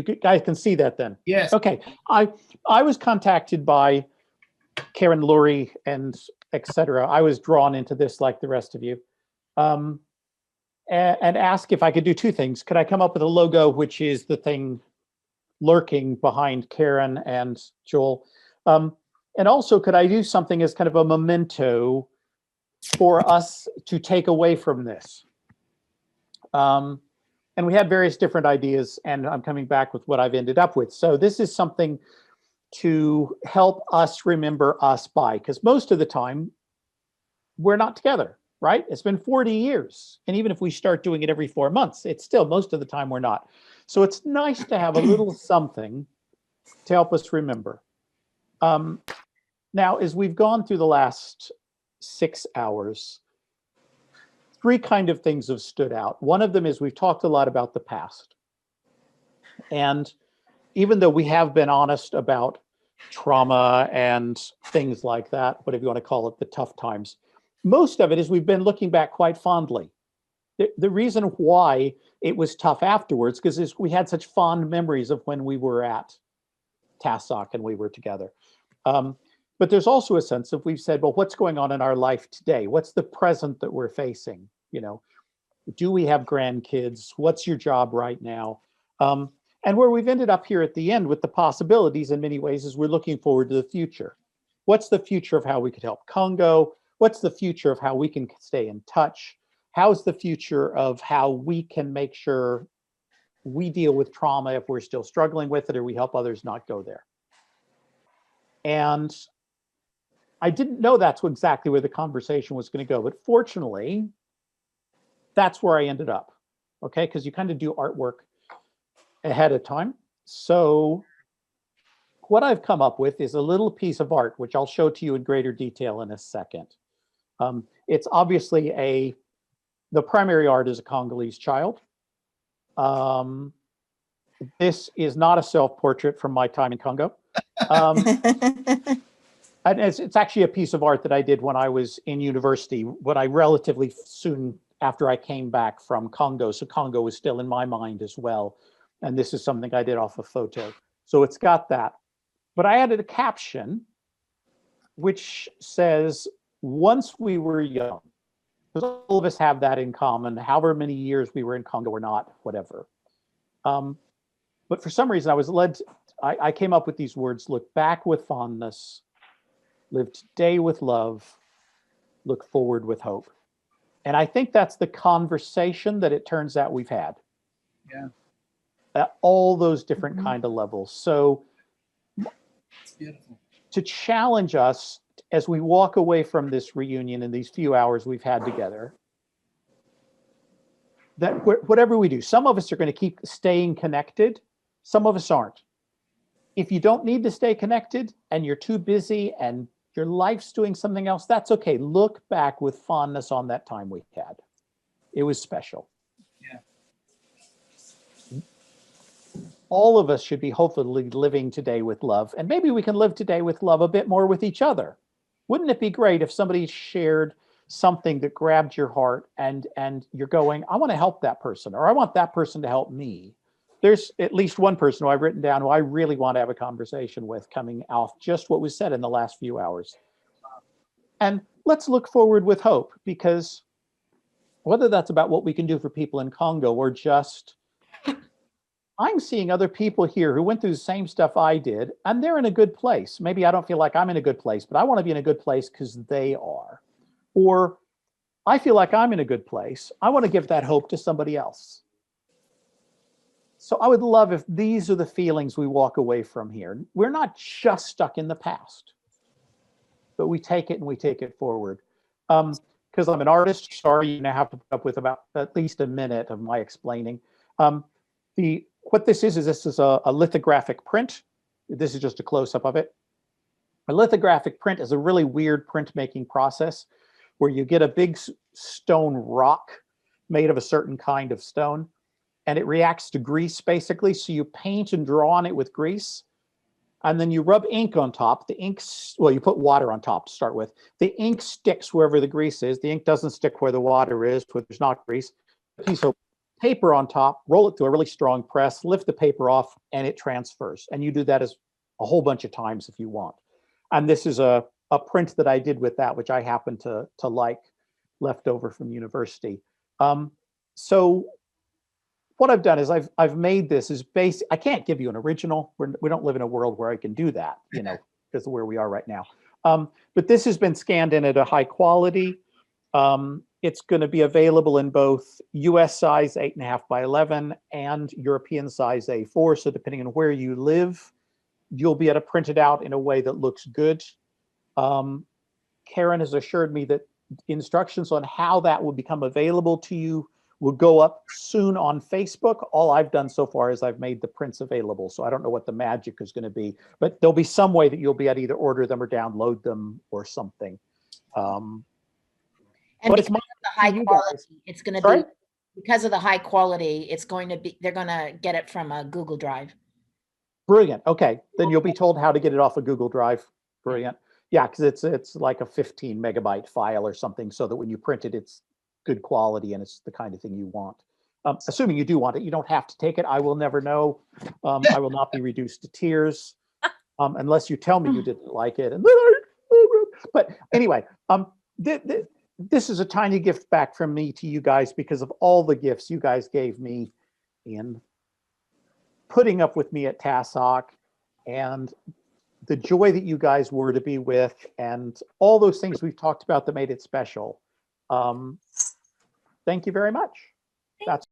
guys can see that then? Yes. Okay. I was contacted by Karen Lurie and etc. I was drawn into this like the rest of you, and asked if I could do two things. Could I come up with a logo, which is the thing lurking behind Karen and Joel? And also, could I do something as kind of a memento for us to take away from this? And we had various different ideas, and I'm coming back with what I've ended up with. So this is something to help us remember us by, because most of the time we're not together, right? It's been 40 years. And even if we start doing it every 4 months, it's still most of the time we're not. So it's nice to have a little something to help us remember. Now, as we've gone through the last 6 hours, three kind of things have stood out. One of them is we've talked a lot about the past. And even though we have been honest about trauma and things like that, whatever you want to call it, the tough times, most of it is we've been looking back quite fondly. The reason why it was tough afterwards, because we had such fond memories of when we were at TASOK and we were together. But there's also a sense of, we've said, well, what's going on in our life today? What's the present that we're facing? You know, do we have grandkids? What's your job right now? And where we've ended up here at the end with the possibilities in many ways is we're looking forward to the future. What's the future of how we could help Congo? What's the future of how we can stay in touch? How's the future of how we can make sure we deal with trauma if we're still struggling with it, or we help others not go there? And I didn't know that's exactly where the conversation was going to go, but fortunately, that's where I ended up, okay? Because you kind of do artwork ahead of time. So what I've come up with is a little piece of art, which I'll show to you in greater detail in a second. It's obviously the primary art is a Congolese child. This is not a self-portrait from my time in Congo. And it's actually a piece of art that I did when I was in university, when I relatively soon after I came back from Congo. So Congo was still in my mind as well. And this is something I did off a photo. So it's got that. But I added a caption which says, once we were young, because all of us have that in common, however many years we were in Congo or not, whatever. But for some reason I was led, I came up with these words: look back with fondness, live today with love, look forward with hope. And I think that's the conversation that it turns out we've had. Yeah. At all those different kind of levels. So It's beautiful. To challenge us as we walk away from this reunion in these few hours we've had together, that whatever we do, some of us are going to keep staying connected, some of us aren't. If you don't need to stay connected and you're too busy and your life's doing something else, that's okay. Look back with fondness on that time we had. It was special. Yeah. All of us should be hopefully living today with love, and maybe we can live today with love a bit more with each other. Wouldn't it be great if somebody shared something that grabbed your heart and you're going, I want to help that person, or I want that person to help me? There's at least one person who I've written down who I really want to have a conversation with, coming off just what was said in the last few hours. And let's look forward with hope, because whether that's about what we can do for people in Congo or just, I'm seeing other people here who went through the same stuff I did, and they're in a good place. Maybe I don't feel like I'm in a good place, but I want to be in a good place because they are. Or I feel like I'm in a good place. I want to give that hope to somebody else. So I would love if these are the feelings we walk away from here. We're not just stuck in the past, but we take it and we take it forward. Because I'm an artist, sorry, you now have to put up with about at least a minute of my explaining. What this is a lithographic print. This is just a close-up of it. A lithographic print is a really weird printmaking process where you get a big stone rock made of a certain kind of stone, and it reacts to grease, basically. So you paint and draw on it with grease, and then you rub ink on top. The ink, well, you put water on top to start with. The ink sticks wherever the grease is. The ink doesn't stick where the water is, where there's not grease. A piece of paper on top, roll it through a really strong press, lift the paper off, and it transfers. And you do that as a whole bunch of times if you want. And this is a print that I did with that, which I happen to like, left over from university. So what I've done is I've made this is basic. I can't give you an original. We don't live in a world where I can do that, you know, because of where we are right now. But this has been scanned in at a high quality. It's going to be available in both US size 8.5 by 11 and European size A4. So depending on where you live, you'll be able to print it out in a way that looks good. Karen has assured me that instructions on how that will become available to you will go up soon on Facebook. All I've done so far is I've made the prints available. So I don't know what the magic is going to be, but there'll be some way that you'll be able to either order them or download them or something. And but because it's of the high quality, it's going to Sorry? be, because of the high quality, it's going to be, they're going to get it from a Google Drive. Brilliant. Okay, then you'll be told how to get it off of Google Drive. Brilliant. Yeah, because it's like a 15 megabyte file or something, so that when you print it, it's good quality and it's the kind of thing you want. Assuming you do want it, you don't have to take it. I will never know. I will not be reduced to tears unless you tell me you didn't like it. And then but anyway, this is a tiny gift back from me to you guys because of all the gifts you guys gave me in putting up with me at TASOK and the joy that you guys were to be with and all those things we've talked about that made it special. Thank you very much. That's